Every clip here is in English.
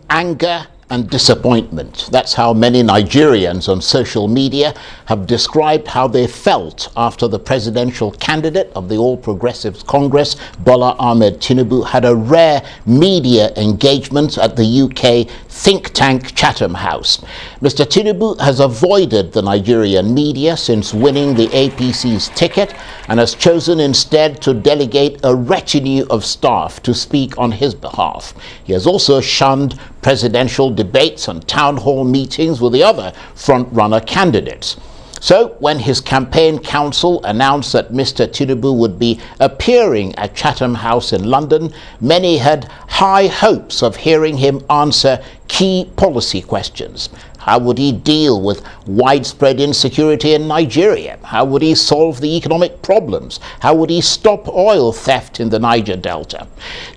anger and disappointment. That's how many Nigerians on social media have described how they felt after the presidential candidate of the All Progressives Congress, Bola Ahmed Tinubu, had a rare media engagement at the UK think tank Chatham House. Mr. Tinubu has avoided the Nigerian media since winning the APC's ticket and has chosen instead to delegate a retinue of staff to speak on his behalf. He has also shunned presidential debates and town hall meetings with the other front-runner candidates. So when his campaign council announced that Mr. Tinubu would be appearing at Chatham House in London, many had high hopes of hearing him answer key policy questions. How would he deal with widespread insecurity in Nigeria? How would he solve the economic problems? How would he stop oil theft in the Niger Delta?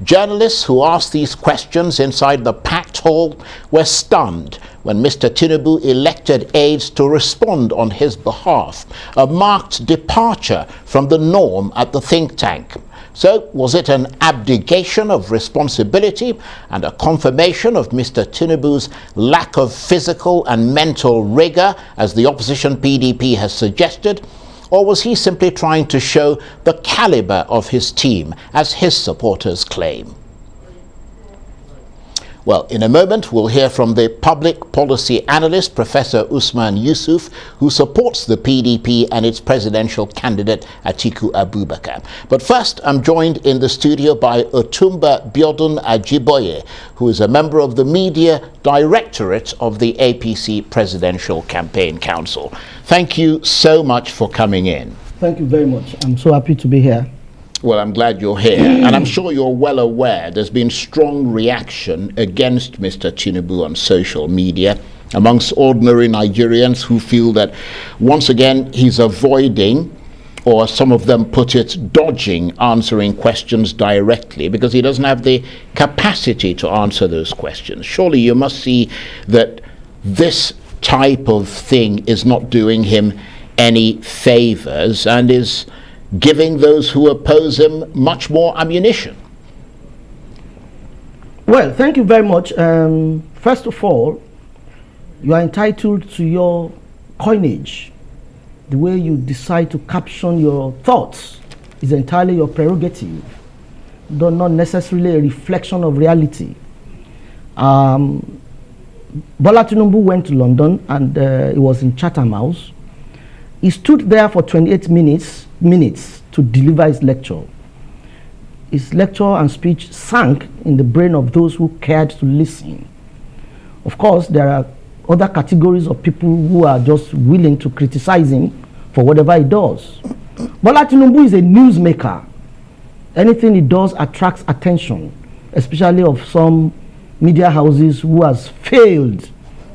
Journalists who asked these questions inside the packed hall were stunned when Mr. Tinubu elected aides to respond on his behalf, a marked departure from the norm at the think tank. So, was it an abdication of responsibility and a confirmation of Mr. Tinubu's lack of physical and mental rigor, as the opposition PDP has suggested? Or was he simply trying to show the caliber of his team, as his supporters claim? Well, in a moment, we'll hear from the public policy analyst, Professor Usman Yusuf, who supports the PDP and its presidential candidate, Atiku Abubakar. But first, I'm joined in the studio by Otumba Biodun Ajoboye, who is a member of the Media Directorate of the APC Presidential Campaign Council. Thank you so much for coming in. Thank you very much. I'm so happy to be here. Well, I'm glad you're here, and I'm sure you're well aware there's been strong reaction against Mr. Tinubu on social media amongst ordinary Nigerians who feel that once again he's avoiding, or some of them put it, dodging answering questions directly because he doesn't have the capacity to answer those questions. Surely you must see that this type of thing is not doing him any favors and is giving those who oppose him much more ammunition. Well, thank you very much. First of all, you are entitled to your coinage. The way you decide to caption your thoughts is entirely your prerogative, though not necessarily a reflection of reality. Bola Tinubu went to London and he was in Chatham House. He stood there for 28 minutes to deliver his lecture. His lecture and speech sank in the brain of those who cared to listen. Of course, there are other categories of people who are just willing to criticize him for whatever he does. Bola Tinubu is a newsmaker. Anything he does attracts attention, especially of some media houses who has failed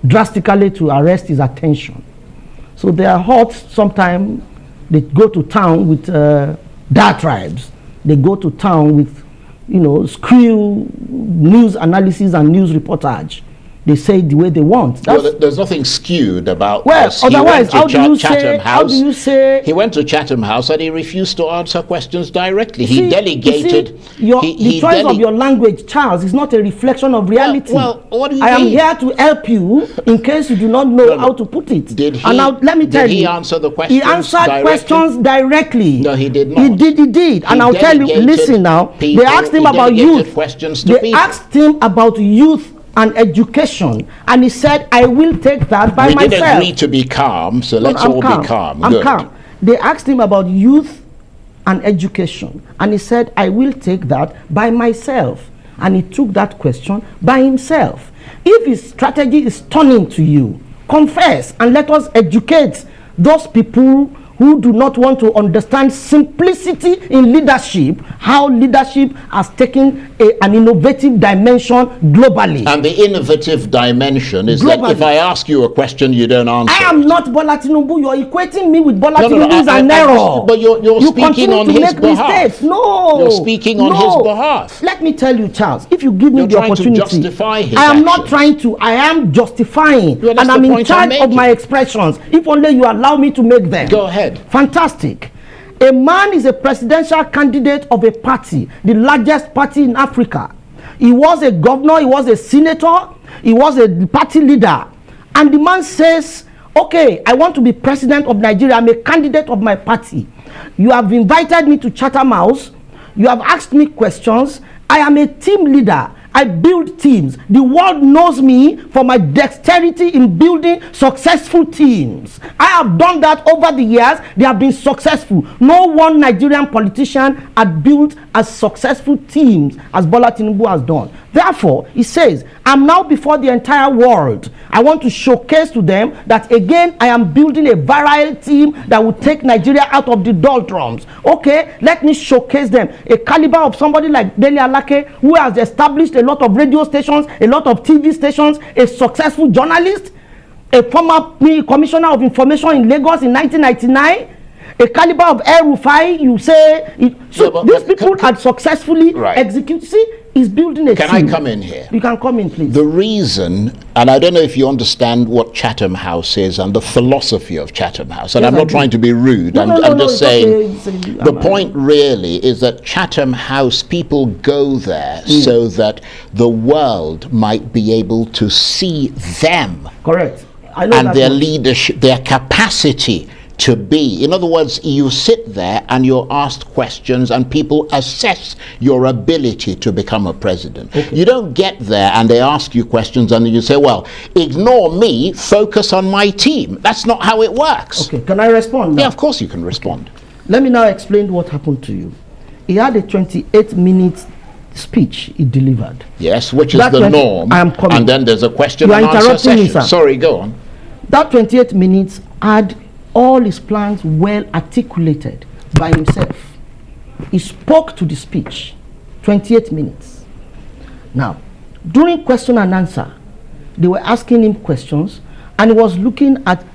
drastically to arrest his attention. So they are hot. Sometimes they go to town with diatribes. They go to town with, screw news analysis and news reportage. They say it the way they want. Well, there's nothing skewed about this. Otherwise, how do you say? He went to Chatham House and he refused to answer questions directly. He delegated. The choice of your language, Charles, is not a reflection of reality. Well, what do you mean? I am here to help you in case you do not know how to put it. Did he? And now let me tell you. Did he answer the questions? He answered questions directly. No, he did not. He did. And I'll tell you. Listen now. They asked him about youth. They asked him about youth and education, and he said, I will take that by myself. We did agree to be calm, so let's all be calm. I'm calm. They asked him about youth and education, and he said, I will take that by myself. And he took that question by himself. If his strategy is turning to you, confess and let us educate those people who do not want to understand simplicity in leadership, how leadership has taken an innovative dimension globally. And the innovative dimension is globally. That if I ask you a question, you don't answer. I am not Bola Tinubu. You're equating me with Bola Tinubu is an error. But you're speaking on his behalf. Mistakes. No. You're speaking on his behalf. Let me tell you, Charles, if you give me the opportunity, to justify his I am action. not trying to. I am justifying. Well, and I'm in charge of my expressions. If only you allow me to make them. Go ahead. Fantastic. A man is a presidential candidate of a party, the largest party in Africa. He was a governor, he was a senator, He was a party leader. And the man says, okay, I want to be president of Nigeria. I'm a candidate of my party. You have invited me to Chatham House. You have asked me questions. I am a team leader. I build teams. The world knows me for my dexterity in building successful teams. I have done that over the years. They have been successful. No one Nigerian politician had built as successful teams as Bola Tinubu has done. Therefore, he says, I'm now before the entire world. I want to showcase to them that again, I am building a virile team that will take Nigeria out of the doldrums. Okay, let me showcase them. A caliber of somebody like Dele Alake, who has established a lot of radio stations, a lot of TV stations, a successful journalist, a former commissioner of information in Lagos in 1999, a caliber of El Rufai, you say. These people had successfully executed. See, he's building a team. Can I come in here? You can come in, please. The reason, and I don't know if you understand what Chatham House is and the philosophy of Chatham House, and Yes, I'm not trying to be rude. I'm just saying, the point really is that Chatham House, people go there so that the world might be able to see them. Correct. I know and that their much. leadership, their capacity to be. In other words, you sit there and you're asked questions and people assess your ability to become a president. Okay. You don't get there and they ask you questions and then you say, well, ignore me, focus on my team. That's not how it works. Okay, can I respond now? Yeah, of course you can respond. Let me now explain what happened to you. He had a 28-minute speech he delivered. Yes, which is That the 20 norm. I am coming. And then there's a question You are and answer interrupting me, session. sir. Sorry, go on. That 28 minutes had all his plans well articulated by himself. He spoke to the speech, 28 minutes. Now, during question and answer, they were asking him questions, and he was looking at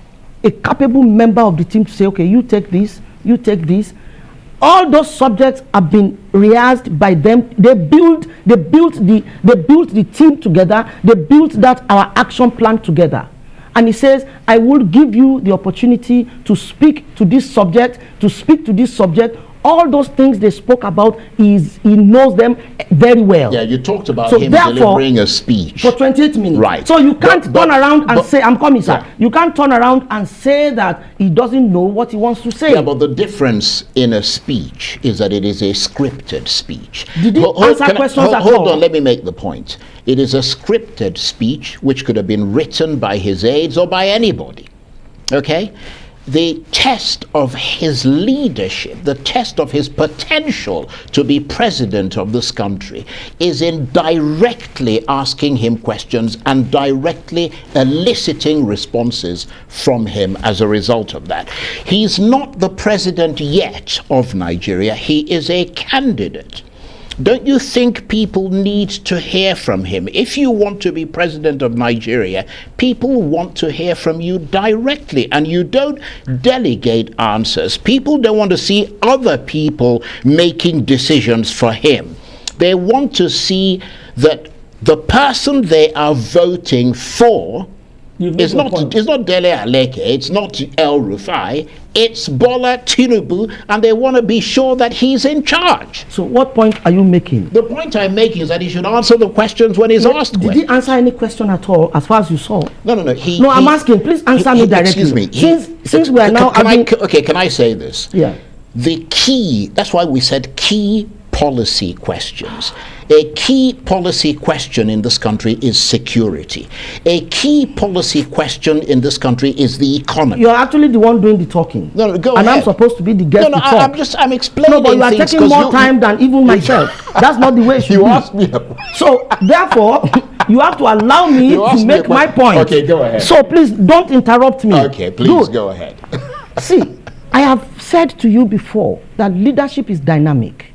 a capable member of the team to say, okay, you take this, you take this. All those subjects have been rehearsed by them. They built the team together. They built our action plan together. And he says, I will give you the opportunity to speak to this subject, All those things they spoke about, he knows them very well. Yeah, you talked about So him therefore, delivering a speech. For 28 minutes. Right. So you can't turn around and say, I'm coming, sir. Yeah. You can't turn around and say that he doesn't know what he wants to say. Yeah, but the difference in a speech is that it is a scripted speech. Did he answer questions at all? Hold on, let me make the point. It is a scripted speech which could have been written by his aides or by anybody. Okay? The test of his leadership, the test of his potential to be president of this country is in directly asking him questions and directly eliciting responses from him as a result of that. He's not the president yet of Nigeria. He is a candidate. Don't you think people need to hear from him? If you want to be president of Nigeria, people want to hear from you directly, and you don't delegate answers. People don't want to see other people making decisions for him. They want to see that the person they are voting for it's not Dele Aleke, it's not El Rufai, it's Bola Tinubu, and they want to be sure that he's in charge. So what point are you making? The point I'm making is that he should answer the questions when he's asked Did questions. he answer any question at all, as far as you saw? No. I'm asking, please answer me directly. Excuse me. Since we are now having... Can I say this? Yeah. The key, that's why we said key policy questions. A key policy question in this country is security. A key policy question in this country is the economy. You're actually the one doing the talking. No, go and ahead. I'm supposed to be the guest to talk. I'm explaining No, but you are things taking more time than even myself. That's not the way it should You be. asked me. So, therefore, you have to allow me to make my point. Okay, go ahead. So, please, don't interrupt me. Okay, please go ahead. See, I have said to you before that leadership is dynamic.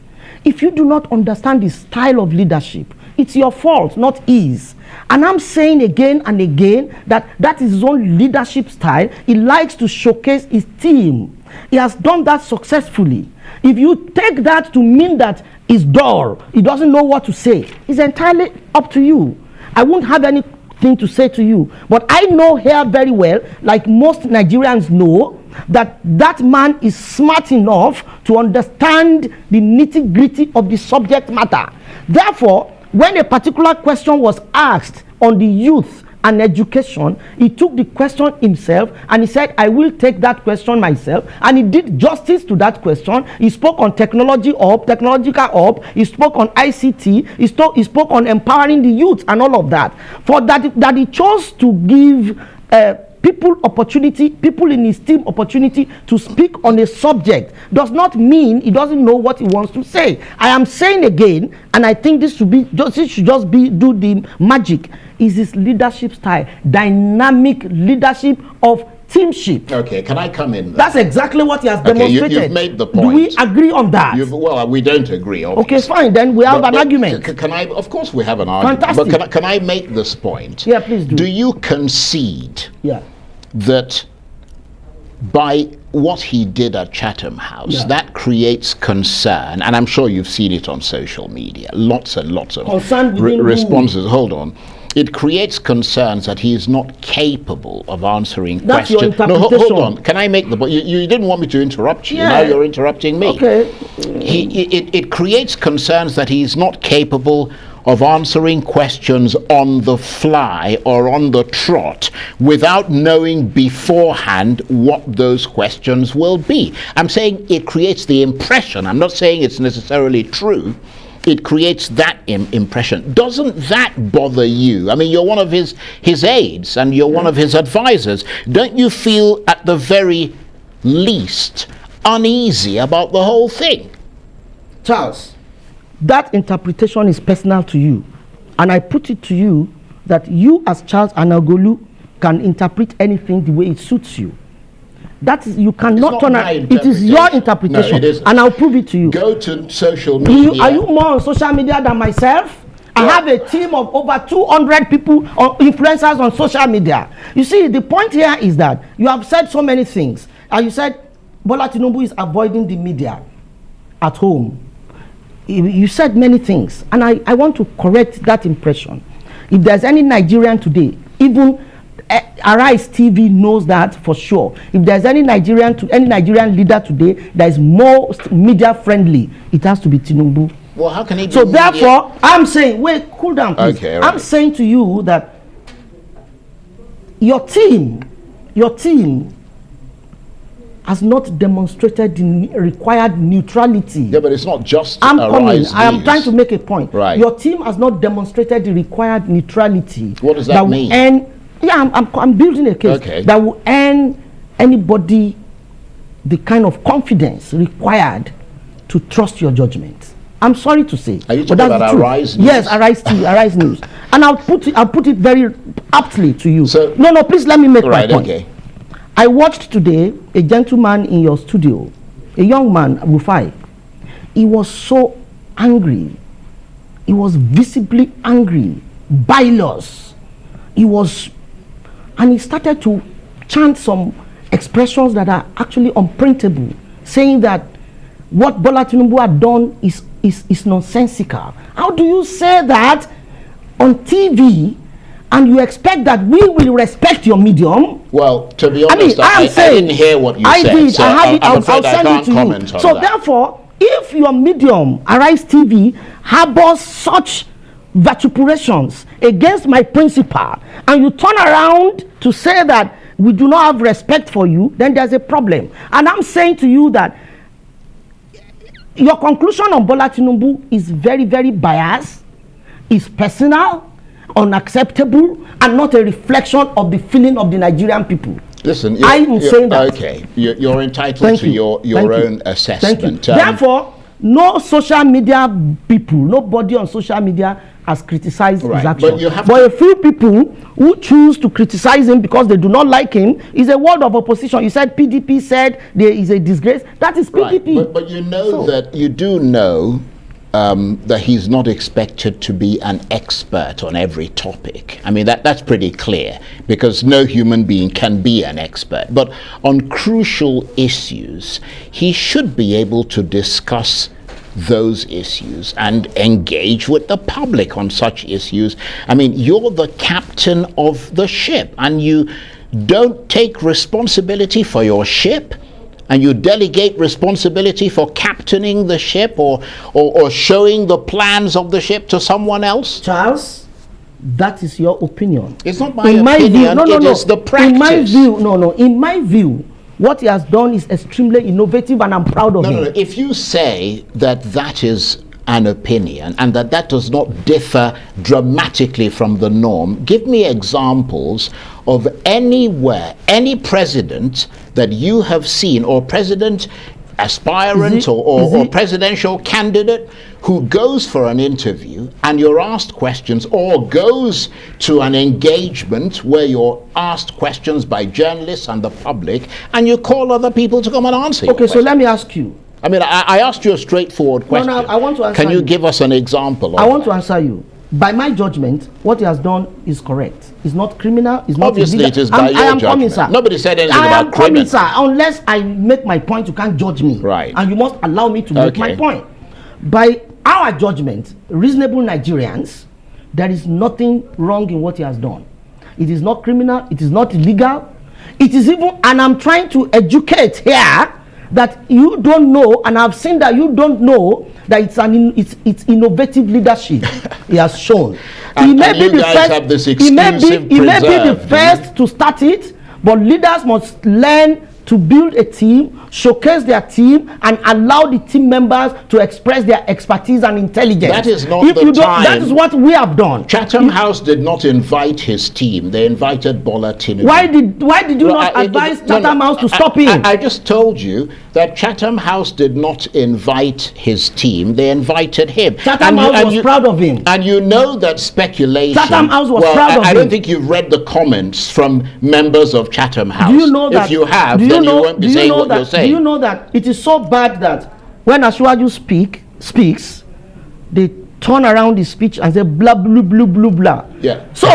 If you do not understand the style of leadership, it's your fault, not his. And I'm saying again and again that that is his own leadership style. He likes to showcase his team. He has done that successfully. If you take that to mean that he's dull, he doesn't know what to say, it's entirely up to you. I won't have anything to say to you. But I know here very well, like most Nigerians know, that that man is smart enough to understand the nitty-gritty of the subject matter. Therefore, when a particular question was asked on the youth and education. He took the question himself and he said, I will take that question myself, and he did justice to that question. He spoke on technological hub, he spoke on ICT, he spoke on empowering the youth and all of that. For that he chose to give people in his team opportunity to speak on a subject does not mean he doesn't know what he wants to say. I am saying again, and I think this should just be do the magic, is his leadership style, dynamic leadership of teamship. Okay, can I come in there? That's exactly what he has demonstrated. You've made the point. Do we agree on that? Well, we don't agree, obviously. Okay, fine, then we have an argument. Can I? Of course we have an argument. Fantastic. But can I make this point? Yeah, please do. Do you concede Yeah. that by what he did at Chatham House, that creates concern, and I'm sure you've seen it on social media, lots and lots of responses. Hold on. It creates concerns that he is not capable of answering That's questions. your interpretation. No, hold on. Can I make the point? You didn't want me to interrupt you. Yeah. Now you're interrupting me. Okay. It creates concerns that he's not capable of answering questions on the fly or on the trot without knowing beforehand what those questions will be. I'm saying it creates the impression. I'm not saying it's necessarily true. It creates that impression. Doesn't that bother you? I mean, you're one of his aides and you're one of his advisors. Don't you feel at the very least uneasy about the whole thing? Charles, that interpretation is personal to you, and I put it to you that you as Charles Anagolu can interpret anything the way it suits you. That is, you cannot turn it. It is your interpretation, no, it isn't. And I'll prove it to you. Go to social media. Are you more on social media than myself? I have a team of over 200 people, influencers on social media. You see, the point here is that you have said so many things, and you said Bola Tinubu is avoiding the media at home. You said many things, and I want to correct that impression. If there's any Nigerian today, even Arise TV knows that for sure. If there's any Nigerian leader today that is most media friendly, it has to be Tinubu. Well, how can he be so therefore, I'm saying, wait, cool down, please. Okay, right. I'm saying to you that your team has not demonstrated the required neutrality. Yeah, but it's not just I'm coming. I am News. trying to make a point. Right. Your team has not demonstrated the required neutrality. What does that mean? I'm building a case that will earn anybody the kind of confidence required to trust your judgment. I'm sorry to say. Are you talking about Arise News? Yes, Arise News. And I'll put it very aptly to you. So, no, please let me make my point. Okay. I watched today a gentleman in your studio, a young man, Rufai. He was so angry. He was visibly angry, bilous. And he started to chant some expressions that are actually unprintable, saying that what Bola Tinubu had done is nonsensical. How do you say that on TV and you expect that we will respect your medium? Well, to be honest, I didn't hear what you said. Did. So I have it. I'm I'll afraid send it to you. So therefore, if your medium, Arise TV, harbors such vituperations against my principal, and you turn around to say that we do not have respect for you, then there's a problem. And I'm saying to you that your conclusion on Bola Tinubu is very, very biased, is personal, unacceptable, and not a reflection of the feeling of the Nigerian people. Listen, I'm saying that. Okay, you're entitled to your own assessment. Therefore, no social media people, nobody on social media has criticized his action. But a few people who choose to criticize him because they do not like him is a word of opposition. You said PDP said there is a disgrace. That is PDP. Right. But you know that you do know that he's not expected to be an expert on every topic. I mean, that's pretty clear, because no human being can be an expert. But on crucial issues, he should be able to discuss those issues and engage with the public on such issues. I mean, you're the captain of the ship, and you don't take responsibility for your ship, and you delegate responsibility for captaining the ship or showing the plans of the ship to someone else? Charles, That is your opinion. It's not my opinion, it is the practice. In my view, what he has done is extremely innovative, and I'm proud of him. No. If you say that that is an opinion and that does not differ dramatically from the norm, give me examples of anywhere, any president that you have seen, or president aspirant or presidential candidate who goes for an interview and you're asked questions, or goes to an engagement where you're asked questions by journalists and the public, and you call other people to come and answer. Okay, so let me ask you. I mean, I asked you a straightforward question. No, I want to answer. Can you give us an example of I want to answer you. By my judgment, what he has done is correct. It's not criminal. It's not obviously illegal. it is by your I am judgment. coming, sir. Nobody said anything I about am coming, criminal. sir. Unless I make my point, you can't judge me. Right. And you must allow me to make my point. By our judgment, reasonable Nigerians, there is nothing wrong in what he has done. It is not criminal. It is not illegal. It is even, and I'm trying to educate here that you don't know, and I've seen that you don't know that it's innovative leadership he has shown. He may be the first to start it, but leaders must learn to build a team, showcase their team, and allow the team members to express their expertise and intelligence. That is not the time. That is what we have done. Chatham House did not invite his team. They invited Bola Tinubu. Why did you not advise Chatham House to stop him? I just told you that Chatham House did not invite his team. They invited him. Chatham House was proud of him. And you know that speculation. Chatham House was proud of him. I don't think you've read the comments from members of Chatham House. Do you know that? If you have, then you won't be saying what you're saying. Do you know that it is so bad that when Asiwaju speaks, they turn around the speech and say blah blah blah blah blah. Yeah. So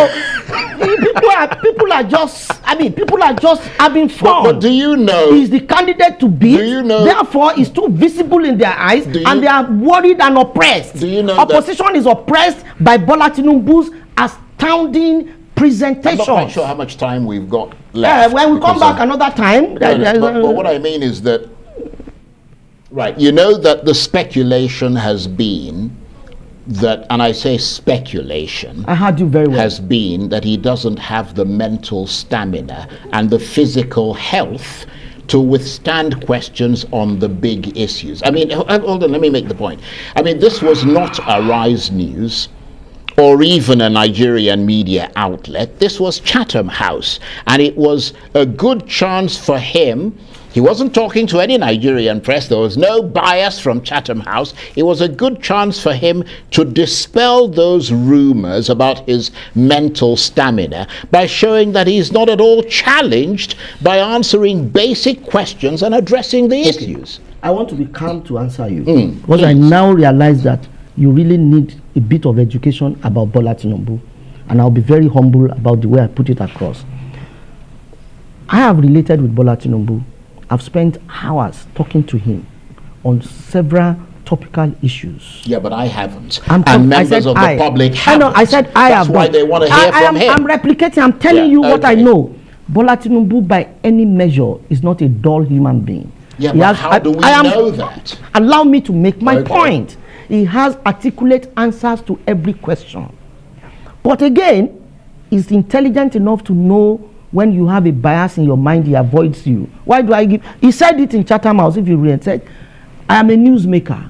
people are just having fun. But do you know he's the candidate to beat? Do you know? Therefore, it's too visible in their eyes, and they are worried and oppressed. Do you know opposition is oppressed by Bola Tinubu's astounding presentation. I'm not quite sure how much time we've got left. When we come back another time. But what I mean is that, right, you know that the speculation has been that, and I say speculation, I heard you very well, has been that he doesn't have the mental stamina and the physical health to withstand questions on the big issues. I mean, hold on, let me make the point. I mean, this was not a Rise News or even a Nigerian media outlet. This was Chatham House, and it was a good chance for him. He wasn't talking to any Nigerian press. There was no bias from Chatham House. It was a good chance for him to dispel those rumors about his mental stamina by showing that he's not at all challenged by answering basic questions and addressing the issues. I want to be calm to answer you, because I now realize that you really need a bit of education about Bola Tinubu, and I'll be very humble about the way I put it across. I have related with Bola Tinubu. I've spent hours talking to him on several topical issues. Yeah, but I haven't. And members of the public haven't. I said I have. That's why they want to hear from him. I'm replicating. I'm telling you what I know. Bola Tinubu, by any measure, is not a dull human being. Yeah, but how do we know that? Allow me to make my point. He has articulate answers to every question. But again, he's intelligent enough to know when you have a bias in your mind, he avoids you. Why do I give? He said it in Chatham House, if you read, said, I am a newsmaker,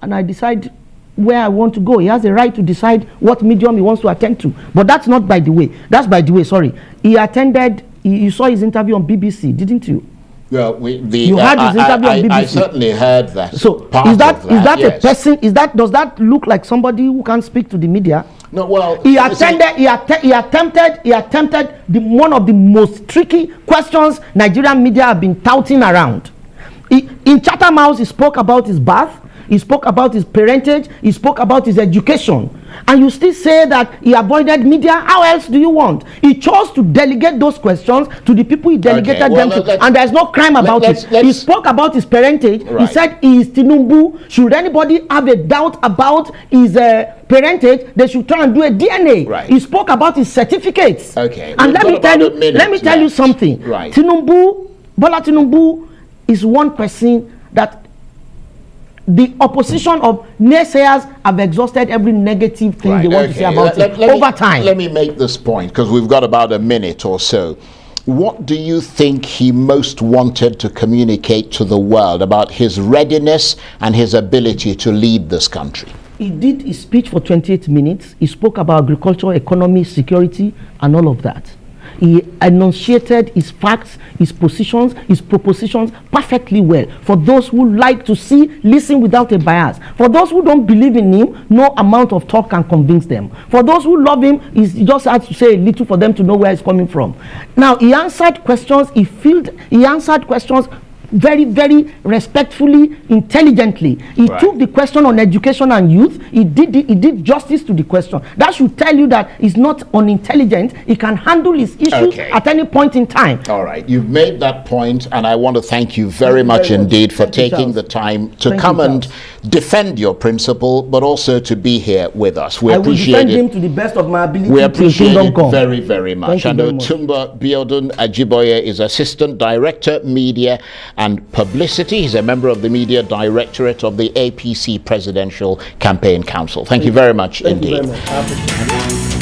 and I decide where I want to go. He has a right to decide what medium he wants to attend to. But that's not by the way. That's by the way, sorry. He attended, you saw his interview on BBC, didn't you? Well, you heard his interview on BBC. I certainly heard that. So is that yes. A person? Does that look like somebody who can speak to the media? No. Well, he attempted one of the most tricky questions Nigerian media have been touting around. In Chatham House, he spoke about his birth, he spoke about his parentage, he spoke about his education, and you still say that he avoided media. How else do you want? He chose to delegate those questions to the people he delegated them to, and there's no crime about it. He spoke about his parentage. Right. He said he is Tinubu. Should anybody have a doubt about his parentage, they should try and do a DNA. Right. He spoke about his certificates. Okay. And let me tell you something. Right. Bola Tinubu is one person that the opposition of naysayers have exhausted every negative thing they want to say about it over time. Let me make this point, because we've got about a minute or so. What do you think he most wanted to communicate to the world about his readiness and his ability to lead this country? He did his speech for 28 minutes. He spoke about agriculture, economy, security, and all of that. He enunciated his facts, his positions, his propositions perfectly well. For those who like to listen without a bias. For those who don't believe in him, no amount of talk can convince them. For those who love him, he just has to say a little for them to know where he's coming from. Now, he answered questions, he answered questions very, very respectfully, intelligently. He took the question on education and youth. He did justice to the question. That should tell you that he's not unintelligent. He can handle his issues at any point in time. All right, you've made that point, and I want to thank you very much indeed for taking the time to come and defend your principle, but also to be here with us. We appreciate it. I will defend him to the best of my ability. We appreciate it very, very much. And Otumba Biodun Ajoboye is Assistant Director, Media and Publicity. He's a member of the Media Directorate of the APC Presidential Campaign Council. Thank you very much indeed. Thank you very much. I appreciate it.